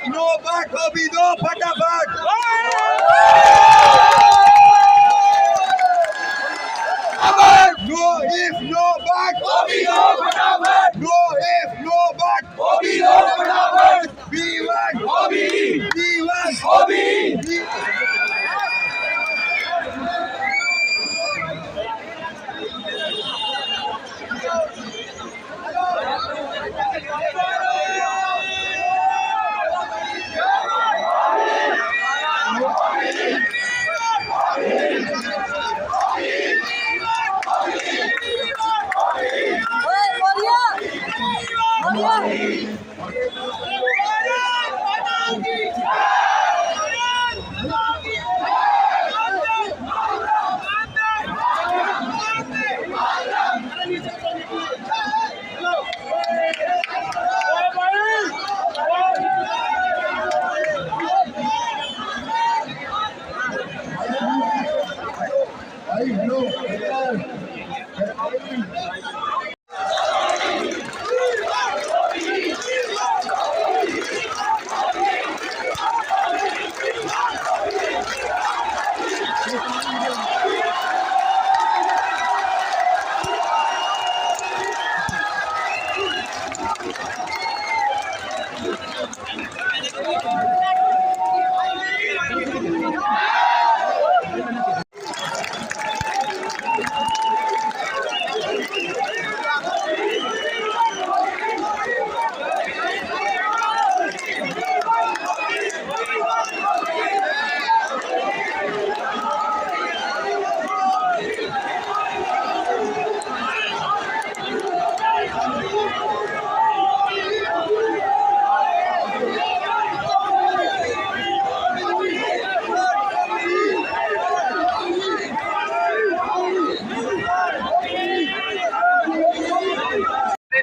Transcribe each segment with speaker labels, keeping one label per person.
Speaker 1: No बाट बॉबी दो फटाफट। नो इफ नो बाट बॉबी दो फटाफट। नो इफ नो बाट बॉबी दो फटाफट। B1 Bobby B1 Bobby.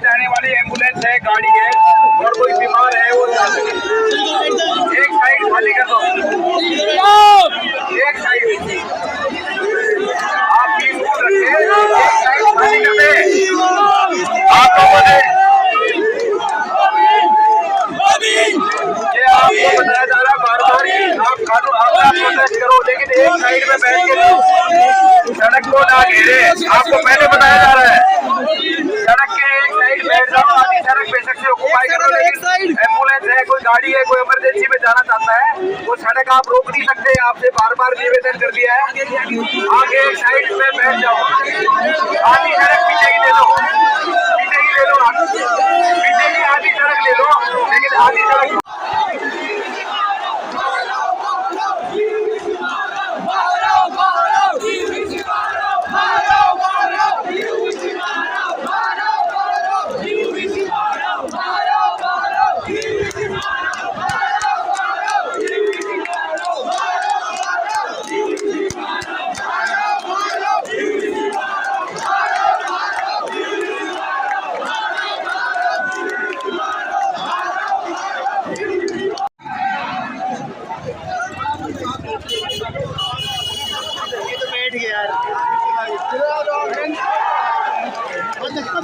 Speaker 1: जाने वाली एम्बुलेंस है, गाड़ी है और कोई बीमार है वो जा सके। एक साइड खाली कर दो, एक साइड आप भी दूर रखे, एक साइड खाली कर दे। आप लोगों ने ये आपको बताया जा रहा है बार बार आप कानून आप प्रोटेस्ट करो, लेकिन एक साइड में बैठ के सड़क को ना घेरे। आपको पहले बताया जा रहा है सड़क के एक साइड बैठ जाओ, आधी सड़क बेशक से ऑक्युपाई करो, लेकिन एम्बुलेंस है, कोई गाड़ी है, कोई इमरजेंसी में जाना चाहता है वो सड़क आप रोक नहीं सकते। आपसे बार बार निवेदन कर दिया है, आगे एक साइड में बैठ जाओ, आधी सड़क पीछे ही ले लो, पीछे ही ले लो, पीछे की आधी सड़क ले लो, लेकिन आधी सड़क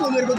Speaker 1: मेरे को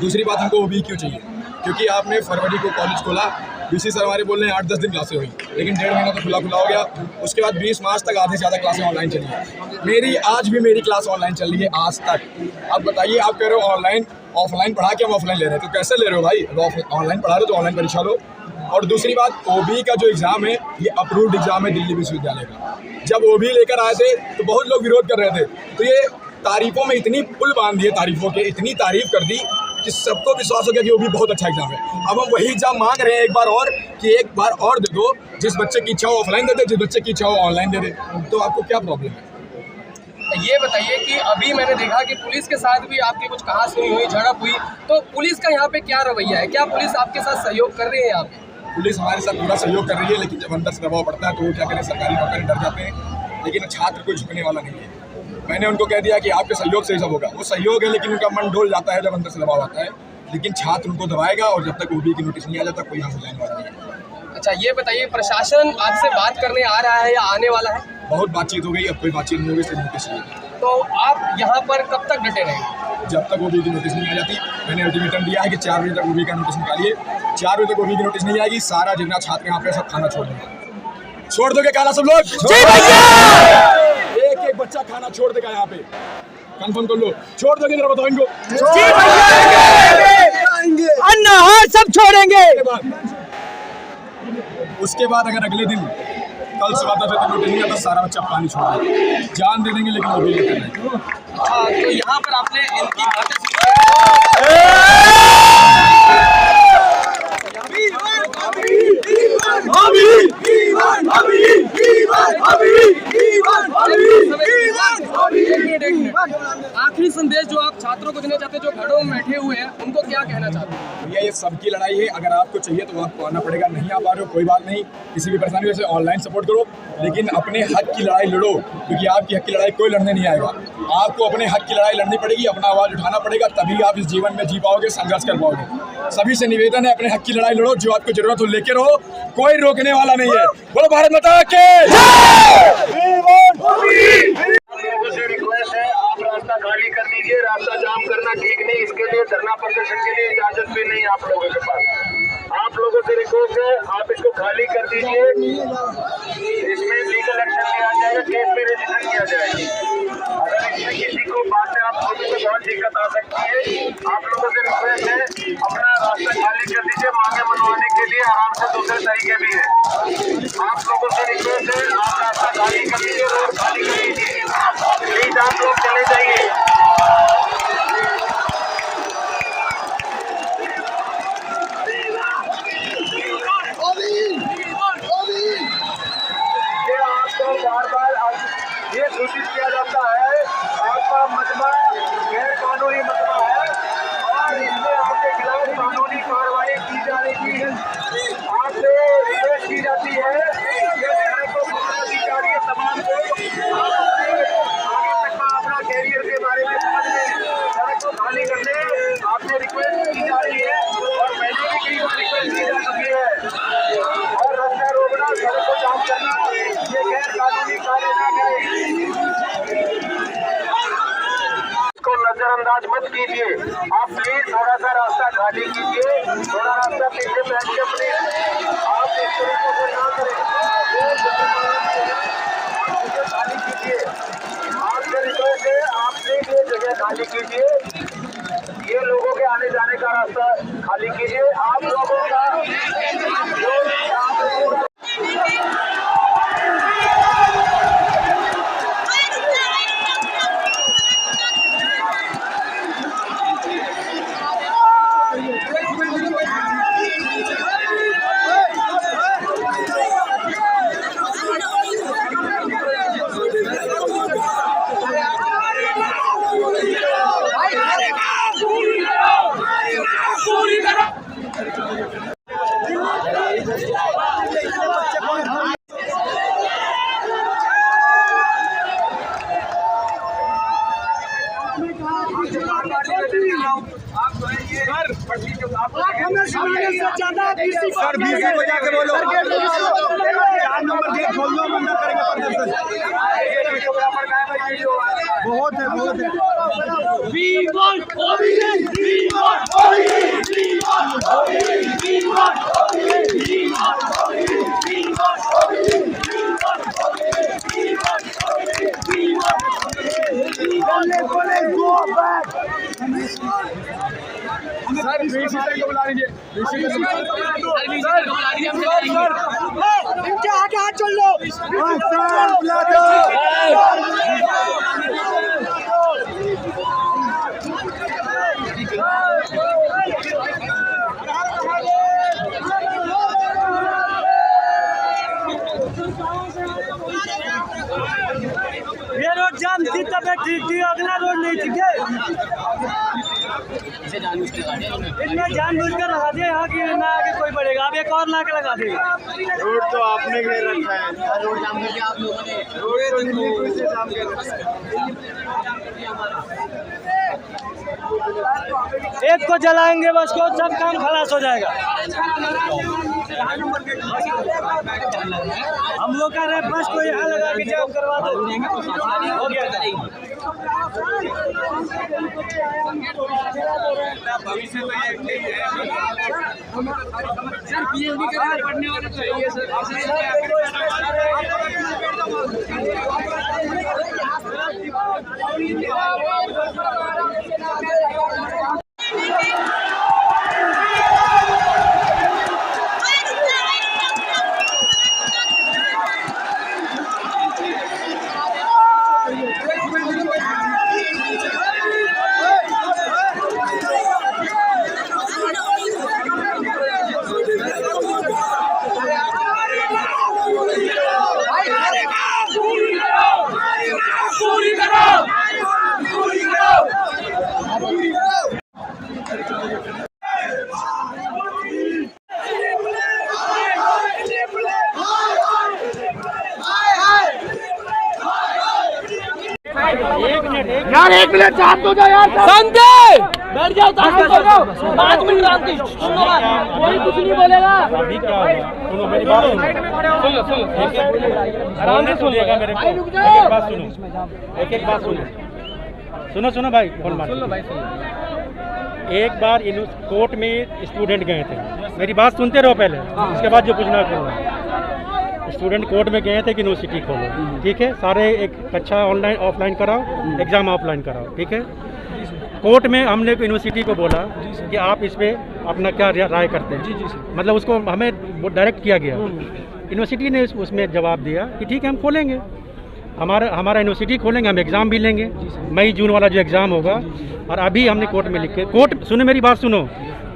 Speaker 2: दूसरी बात, हमको ओबी क्यों चाहिए? क्योंकि आपने फरवरी को कॉलेज खोला, बीसी सर हमारे बोल रहे हैं 8-10 दिन क्लासें हुई, लेकिन 1.5 महीना तो खुला हो गया। उसके बाद 20 मार्च तक आधे से ज़्यादा क्लासें ऑनलाइन चली है। आज भी मेरी क्लास ऑनलाइन चल रही है आज तक। अब बताइए, आप कह रहे हो ऑनलाइन, ऑफलाइन पढ़ा के हम ऑफलाइन ले रहे हैं, तो कैसे ले रहे हो भाई? ऑनलाइन पढ़ा रहे हो तो ऑनलाइन परीक्षा लो। और दूसरी बात, ओबी का जो एग्ज़ाम है ये अप्रूव्ड एग्ज़ाम है दिल्ली विश्वविद्यालय का। जब ओबी लेकर आए थे तो बहुत लोग विरोध कर रहे थे, तो ये तारीफों में इतनी पुल बांध दिए, तारीफों के इतनी तारीफ कर दी कि सबको विश्वास हो गया कि वो भी बहुत अच्छा एग्जाम है। अब हम वही एग्जाम मांग रहे हैं एक बार और, कि एक बार और दे दो, जिस बच्चे की इच्छा हो ऑफलाइन दे दे, जिस बच्चे की इच्छा हो ऑनलाइन दे दे। तो आपको क्या प्रॉब्लम है?
Speaker 3: ये बताइए कि अभी मैंने देखा कि पुलिस के साथ भी आपकी कुछ कहासुनी हुई, झड़प हुई, तो पुलिस का यहाँ पे क्या रवैया है? क्या पुलिस आपके साथ सहयोग कर रही है? आप
Speaker 2: पुलिस हमारे साथ पूरा सहयोग कर रही है, लेकिन जब अंदर से दबाव पड़ता है तो वो क्या करें, सरकारी नौकरी डर जाते हैं। लेकिन छात्र कोई झुकने वाला नहीं है। मैंने उनको कह दिया कि आपके सहयोग से ही सब होगा। वो सहयोग है, लेकिन उनका मन डोल जाता है जब अंदर से दबाव आता है। लेकिन छात्र उनको दबाएगा, और जब तक ओबी की नोटिस नहीं आ जाता कोई यहाँ से जाने वाला नहीं है।
Speaker 3: अच्छा, ये बताइए, प्रशासन आपसे बात करने आ रहा है या आने वाला है?
Speaker 2: बहुत बातचीत हो गई, अब कोई बातचीत नहीं होगी, सिर्फ नोटिस चाहिए।
Speaker 3: तो आप यहाँ पर कब तक डटे रहेंगे?
Speaker 2: जब तक ओबी की नोटिस नहीं आ जाती। मैंने अल्टीमेटम दिया है कि 4 बजे तक ओबी का नोटिस निकालिए। 4 बजे तक ओबी की नोटिस नहीं आएगी, सारा जितना छात्र यहाँ पे सब खाना छोड़ देंगे। छोड़ दोगे खाना सब लोग? एक बच्चा खाना छोड़ देगा यहाँ पे, कंफर्म कर लो। छोड़ दोगे? जरा बताओ इनको।
Speaker 4: अन्ना सब छोड़ेंगे।
Speaker 2: उसके बाद अगर अगले दिन कल सुबह तक नोटिस नहीं आता, सारा बच्चा पानी छोड़ देंगे, जान दे देंगे, लेकिन ओबी नहीं करेंगे।
Speaker 3: तो यहाँ पर आपने इनकी बातें आखिरी संदेश जो आप छात्रों को देना चाहते हैं, जो घरों में बैठे हुए हैं, उनको क्या कहना चाहते हैं?
Speaker 2: भैया, ये सबकी लड़ाई है। अगर आपको चाहिए तो आपको आना पड़ेगा, नहीं आ पा रहे हो कोई बात नहीं, किसी भी परेशानी वजह से ऑनलाइन सपोर्ट करो, लेकिन अपने हक की लड़ाई लड़ो, क्योंकि आपकी हक की लड़ाई कोई लड़ने नहीं आएगा। आपको अपने हक की लड़ाई लड़नी पड़ेगी, अपना आवाज़ उठाना पड़ेगा, तभी आप इस जीवन में जी पाओगे, संघर्ष कर पाओगे। सभी से निवेदन है, अपने हक की लड़ाई लड़ो, जो आपको जरूरत हो लेके रहो, कोई रोकने वाला नहीं है। बोलो भारत माता की
Speaker 1: लोगों से रिक्वेस्ट है, आप रास्ता खाली कर दीजिए। रास्ता जाम करना ठीक नहीं, इसके लिए धरना प्रदर्शन के लिए इजाजत भी नहीं आप लोगों के पास। आप लोगों से रिक्वेस्ट है, आप इसको खाली कर दीजिए। इसमें लीगल एक्शन लिया जाएगा, केस में रजिस्टर किया जाएगा। अगर इसमें किसी को बाद में आप लोगों को बहुत दिक्कत आ सकती है, आप लोगों से रिक्वेस्ट है, अपना रास्ता खाली कर दीजिए। मांगे मनवाने के लिए आराम से दूसरे तरीके भी है। आप लोगों से रिक्वेस्ट है, आप रास्ता खाली कर दीजिए, रोड खाली कर दीजिए, प्लीज आप लोग चले जाइए। ये आपको बार-बार ये सूचित किया जाता है, आपका मजमा गैर कानूनी मजमा है और इसमें आपके खिलाफ कानूनी कार्रवाई की जा रही है। आपसे रिक्वेस्ट की जाती है अधिकारी तमाम को आगे तक अपना कैरियर के बारे में समझने, सड़क को खाली करने आपसे रिक्वेस्ट की जा रही है, और पहले भी कई बार रिक्वेस्ट की जा चुकी है। और रास्ता रोकना, सड़क को जाम करना, ये गैर कानूनी कार्य न करें, इसको नजरअंदाज मत कीजिए। आप प्लीज थोड़ा सा रास्ता खाली कीजिए, थोड़ा रास्ता पीछे बैठ के प्लीज आप इस तरीके से ना करें, खाली कीजिए। आपसे रिक्वेस्ट है, आप प्लीज ये जगह खाली कीजिए, ये लोगों के आने जाने का रास्ता खाली कीजिए। आप लोगों का
Speaker 2: सर बीसी को जाके बोलो, 4 नंबर गेट खोल दो, हम अंदर करेंगे प्रदर्शन। बहुत है, बहुत है। सर बीसी सर को बुला लीजिए, बीसी सर
Speaker 4: इनके आगे हाथ चल लो। ये रोड जाम थी तब ठीक थी, अगला रोड नहीं ठीक है। इसमें जानबूझकर लगा दिया यहाँ की ना आगे कोई बढ़ेगा, अब एक और ला के लगा देगा।
Speaker 1: रोड तो आपने घेर रखा है, रोड जाम करके आप लोगों ने रोड तो जाम कर रखा है।
Speaker 4: एक को जलाएंगे बस को सब काम खलास हो जाएगा। हम लोग कह रहे हैं बस को यहाँ लगा के जाम करवा दो, हो गया।
Speaker 1: भविष्य में
Speaker 3: सर पीएचडी करने पढ़ने वाले चाहिए सर।
Speaker 4: यार एक मिनट शांत हो जाओ यार, शांत बैठ जाओ, 5 मिनट शांति, कोई कुछ नहीं बोलेगा।
Speaker 5: अभी क्या होगा? सुनो मेरी बात, सुनो आराम से सुनिएगा मेरे को। एक बात सुनो, एक बात सुनो भाई, फोन मार। एक बार इन कोर्ट में स्टूडेंट गए थे, मेरी बात सुनते रहो पहले, उसके बाद जो पूछना करना। स्टूडेंट कोर्ट में गए थे कि यूनिवर्सिटी खोलो, ठीक है, सारे एक कक्षा ऑनलाइन ऑफलाइन कराओ, एग्ज़ाम ऑफलाइन कराओ, ठीक है। कोर्ट में हमने यूनिवर्सिटी को बोला कि आप इस पर अपना क्या राय करते हैं। मतलब उसको हमें डायरेक्ट किया गया। यूनिवर्सिटी ने उसमें जवाब दिया कि ठीक है हम खोलेंगे, हमारा यूनिवर्सिटी खोलेंगे, हम एग्ज़ाम भी लेंगे, मई जून वाला जो एग्ज़ाम होगा। और अभी हमने कोर्ट में लिख के, कोर्ट सुनो मेरी बात सुनो,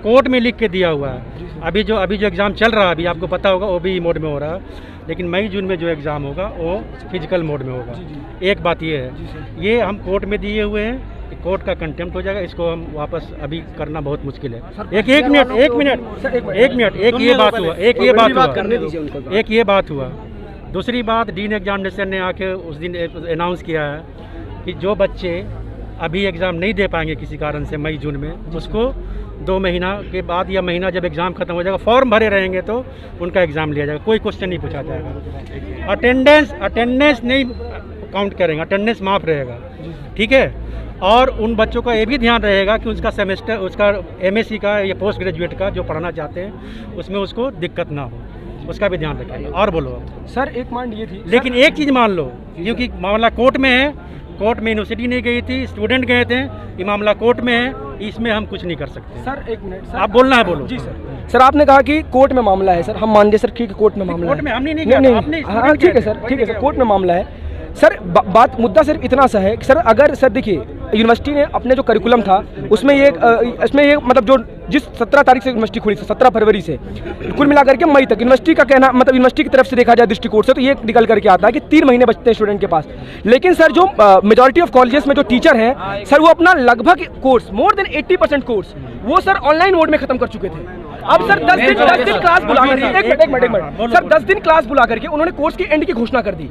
Speaker 5: कोर्ट में लिख के दिया हुआ है। अभी जो एग्ज़ाम चल रहा है, अभी आपको पता होगा OBE मोड में हो रहा है, लेकिन मई जून में जो एग्ज़ाम होगा वो फिजिकल मोड में होगा। एक बात ये है, ये हम कोर्ट में दिए हुए हैं, कोर्ट का कंटेम्प्ट हो जाएगा, इसको हम वापस अभी करना बहुत मुश्किल है। एक मिनट एक ये बात हुआ। दूसरी बात, डीन एग्जामिनेशन ने आके उस दिन अनाउंस किया है कि जो बच्चे अभी एग्ज़ाम नहीं दे पाएंगे किसी कारण से मई जून में, उसको 2 महीना के बाद या महीना जब एग्ज़ाम ख़त्म हो जाएगा, फॉर्म भरे रहेंगे तो उनका एग्ज़ाम लिया जाएगा, कोई क्वेश्चन नहीं पूछा जाएगा। अटेंडेंस नहीं काउंट करेंगे, अटेंडेंस माफ़ रहेगा, ठीक है। और उन बच्चों का ये भी ध्यान रहेगा कि उसका सेमेस्टर, उसका MSc का या पोस्ट ग्रेजुएट का जो पढ़ना चाहते हैं उसमें उसको दिक्कत ना हो, उसका भी ध्यान रखेगा। और बोलो
Speaker 3: सर, एक मान ये थी,
Speaker 5: लेकिन एक चीज़ मान लो, क्योंकि मामला कोर्ट में है, कोर्ट में यूनिवर्सिटी नहीं गई थी, स्टूडेंट गए थे, ये मामला कोर्ट में है, इसमें हम कुछ नहीं कर सकते।
Speaker 3: सर एक मिनट सर,
Speaker 5: आप बोलना है बोलो।
Speaker 3: जी सर, आपने कहा कि कोर्ट में मामला है सर, हम मान लिया सर, ठीक है कोर्ट में मामला है।
Speaker 5: कोर्ट में हमने नहीं,
Speaker 3: हाँ ठीक है सर, कोर्ट में मामला है सर। बात मुद्दा सिर्फ इतना सा है कि सर अगर सर देखिए, यूनिवर्सिटी ने अपने जो करिकुलम था उसमें ये मतलब जो जिस 17 तारीख से यूनिवर्सिटी खुली थी, 17 फरवरी से कुल मिलाकर के मई तक, यूनिवर्सिटी का कहना, मतलब यूनिवर्सिटी की तरफ से देखा जाए दृष्टिकोण से, तो ये निकल करके आता है कि 3 महीने बचते हैं स्टूडेंट के पास। लेकिन सर जो मेजॉरिटी ऑफ कॉलेजेस में जो टीचर हैं सर, वो अपना लगभग कोर्स, मोर देन 80% कोर्स वो सर ऑनलाइन मोड में खत्म कर चुके थे। अब सर 10 दिन क्लास बुला करके, एक मिनट सर, 10 दिन क्लास बुला करके उन्होंने कोर्स की एंड की घोषणा कर दी।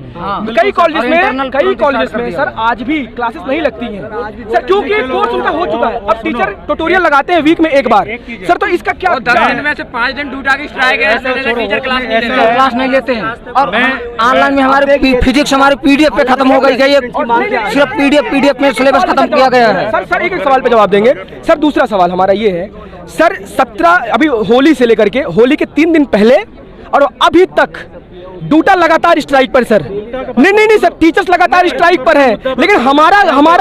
Speaker 3: कई कॉलेजेस में सर आज भी क्लासेस नहीं लगती हैं सर, क्योंकि कोर्स उनका हो चुका है। अब टीचर ट्यूटोरियल लगाते हैं वीक में एक बार सर, तो इसका क्या
Speaker 6: 10 दिन में से 5 दिन ड्यूटा की स्ट्राइक है, टीचर क्लास
Speaker 4: नहीं लेते हैं। और ऑनलाइन में हमारे फिजिक्स हमारे PDF पे खत्म हो गई है, ये सिर्फ PDF में सिलेबस खत्म किया गया है।
Speaker 3: सर एक सवाल पे जवाब देंगे सर। दूसरा सवाल हमारा ये है सर 17 अभी होली से लेकर के होली के 3 दिन पहले और अभी तक डूटा लगातार स्ट्राइक पर सर। नहीं सर, टीचर्स लगातार स्ट्राइक पर है, लेकिन हमारा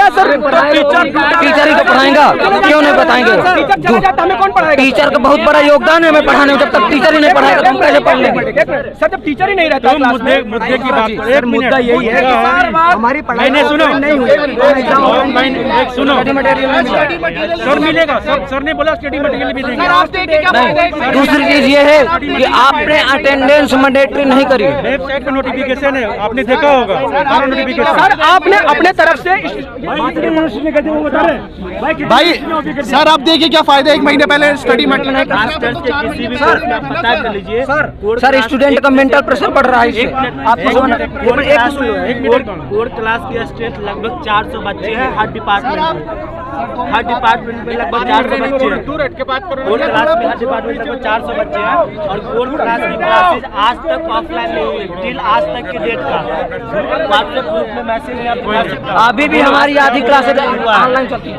Speaker 3: सर
Speaker 4: टीचर ही तो पढ़ाएगा, क्यों नहीं बताएंगे?
Speaker 3: टीचर चला जाता हमें कौन पढ़ाएगा?
Speaker 4: टीचर का बहुत बड़ा योगदान है हमें पढ़ाने में। जब तक टीचर ही नहीं पढ़ाएगा तो हम कैसे पढ़ लेंगे?
Speaker 3: सर जब टीचर ही नहीं रहता क्लास में,
Speaker 5: मुद्दे की बात करो। एक
Speaker 3: मुद्दा यही है कि सर हमारी पढ़ाई
Speaker 5: मैंने सुनो
Speaker 3: नहीं हुई।
Speaker 5: एक सुनो सर मिलेगा, सर ने बोला स्टडी मटेरियल भी देंगे।
Speaker 4: दूसरी चीज ये है कि आपने अटेंडेंस मैंडेटरी नहीं करी।
Speaker 5: वेबसाइट का नोटिफिकेशन है, आपने देखा होगा सारा नोटिफिकेशन।
Speaker 3: सर आपने अपने तरफ से
Speaker 2: भाई सर आप देखिए क्या फायदा, 1 महीने पहले स्टडी मटेरियल
Speaker 4: सर स्टूडेंट का मेंटल प्रेशर बढ़ रहा है इससे। आपको
Speaker 7: कोर क्लास की स्ट्रेंथ लगभग 400 बच्चे हैं हर डिपार्टमेंट में लगभग 400 बच्चे हैं। कोर क्लास में हर डिपार्टमेंट लगभग 400 बच्चे हैं और कोर क्लास की क्लासेज आज तक ऑफलाइन नहीं हुई टिल आज तक के डेट का। व्हाट्सएप ग्रुप में मैसेज में आप दिखा सकते हैं।
Speaker 4: अभी भी हमारी आधी क्लासेज ऑनलाइन चलती है।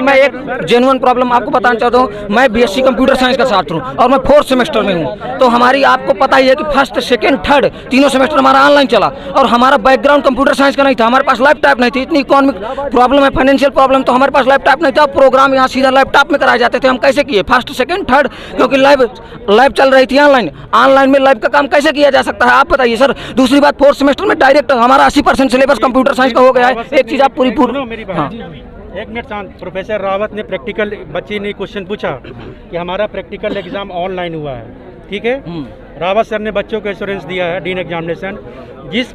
Speaker 4: मैं एक जेन्युइन प्रॉब्लम आपको बताना चाहता हूँ। मैं बीएससी कंप्यूटर साइंस का छात्र हूँ और मैं 4th सेमेस्टर में हूँ। तो हमारी आपको पता ही है कि 1st, 2nd, 3rd तीनों सेमेस्टर हमारा ऑनलाइन चला और हमारा बैकग्राउंड कंप्यूटर साइंस का नहीं था। हमारे पास लैपटॉप नहीं थी, इतनी इकोनॉमिक प्रॉब्लम है, फाइनेंशियल प्रॉब्लम, तो हमारे पास लैपटॉप नहीं था। प्रोग्राम यहाँ सीधा लैपटॉप में कराए जाते थे। हम कैसे किए 1st, 2nd, 3rd, क्योंकि लाइव चल रही थी ऑनलाइन में लाइव का काम कैसे किया जा सकता है आप बताइए सर। दूसरी बात 4th सेमेस्टर में डायरेक्ट हमारा 80% सिलेबस कंप्यूटर साइंस का हो गया है। एक चीज़ आप पूरी हाँ।
Speaker 5: एक मिनट शांत। प्रोफेसर रावत ने प्रैक्टिकल, बच्ची ने क्वेश्चन पूछा कि हमारा प्रैक्टिकल एग्जाम ऑनलाइन हुआ है, ठीक है। रावत सर ने बच्चों को एश्योरेंस दिया है डीन एग्जामिनेशन जिस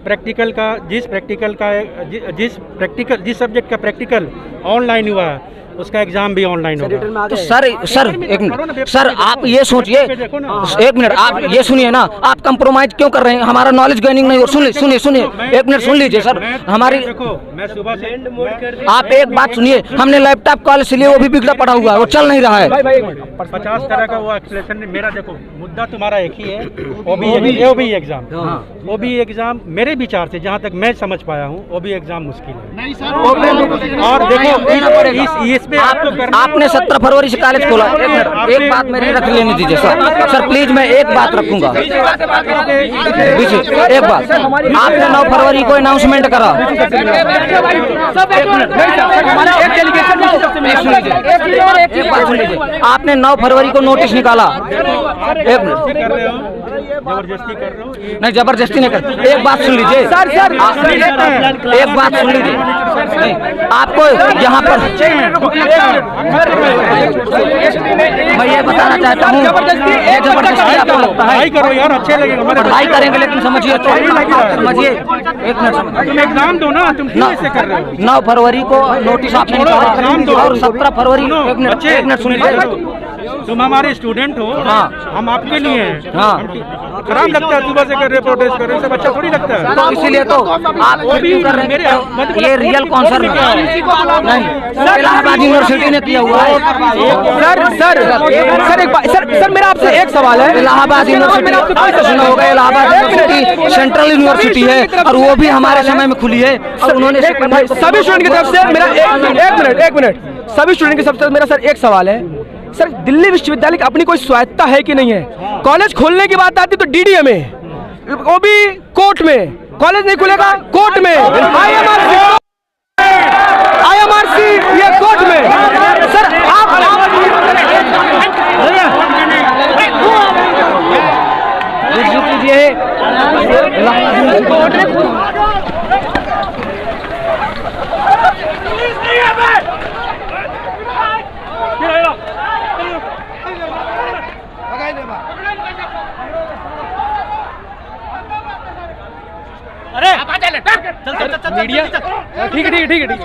Speaker 5: सब्जेक्ट का प्रैक्टिकल ऑनलाइन हुआ है उसका एग्जाम भी ऑनलाइन होगा।
Speaker 4: तो सर एक मिनट सर आप ये सोचिए, एक मिनट आप ये सुनिए ना, आप कंप्रोमाइज क्यों कर रहे हैं? हमारा नॉलेज गेनिंग नहीं हो। सुनिए एक मिनट सुन लीजिए सर। हमारी
Speaker 5: मैं सुबह से
Speaker 4: आप एक बात सुनिए, हमने लैपटॉप कॉल से लिए वो भी बिगड़ा पड़ा हुआ है, वो चल नहीं रहा है।
Speaker 5: 50 तरह का वो एक्सप्लेनेशन मेरा। देखो मुद्दा तुम्हारा एक ही है, ओबी एग्जाम मेरे विचार से जहाँ तक मैं समझ पाया हूँ ओबी एग्जाम मुश्किल है। और देखो
Speaker 4: आपने 17 फरवरी से कॉलेज खोला। एक बात मेरी रख लेनी दीजिए सर प्लीज, मैं एक बात रखूंगा। एक बात, आपने 9 फरवरी को अनाउंसमेंट करा। आपने 9 फरवरी को नोटिस निकाला। एक मिनट,
Speaker 5: जबरदस्ती कर रहे हो?
Speaker 4: नहीं जबरदस्ती नहीं कर। एक बात सुन लीजिए सर एक बात सुन लीजिए। आपको यहाँ पर मैं ये बताना चाहता हूँ, जबरदस्ती आपको लगता है?
Speaker 5: करो यार, अच्छे लगेगा।
Speaker 4: पढ़ाई करेंगे लेकिन समझिए तो समझिए, एक मिनट समझिए।
Speaker 5: तुम एग्जाम दो ना, तुम क्यों ऐसे कर रहे हो?
Speaker 4: 9 फरवरी को नोटिस आपने निकाला और 17 फरवरी एक मिनट सुन लीजिए।
Speaker 5: तुम हमारे स्टूडेंट हो,
Speaker 4: हाँ,
Speaker 5: हम आपके लिए हैं।
Speaker 4: हाँ,
Speaker 5: खराब लगता है सुबह से कर रहे प्रोटेस्ट कर रहे, सब अच्छा थोड़ी लगता है।
Speaker 4: तो इसीलिए तो आप कर रहे हैं। ये रियल कॉन्सर्न नहीं, इलाहाबाद यूनिवर्सिटी ने किया हुआ है।
Speaker 3: सर मेरा आपसे एक सवाल है।
Speaker 4: इलाहाबाद यूनिवर्सिटी आपने सुना होगा, इलाहाबाद यूनिवर्सिटी सेंट्रल यूनिवर्सिटी है और वो भी हमारे समय में खुली है और उन्होंने
Speaker 3: सभी स्टूडेंट की तरफ से मेरा एक मिनट सभी स्टूडेंट की तरफ से मेरा सर एक सवाल है। सर दिल्ली विश्वविद्यालय की अपनी कोई स्वायत्ता है कि नहीं है? कॉलेज खोलने की बात आती तो डीडीए में, वो भी कोर्ट में। कॉलेज नहीं खुलेगा कोर्ट में, आईएमआरसी ये कोर्ट में। सर आप
Speaker 6: अरे मीडिया ठीक है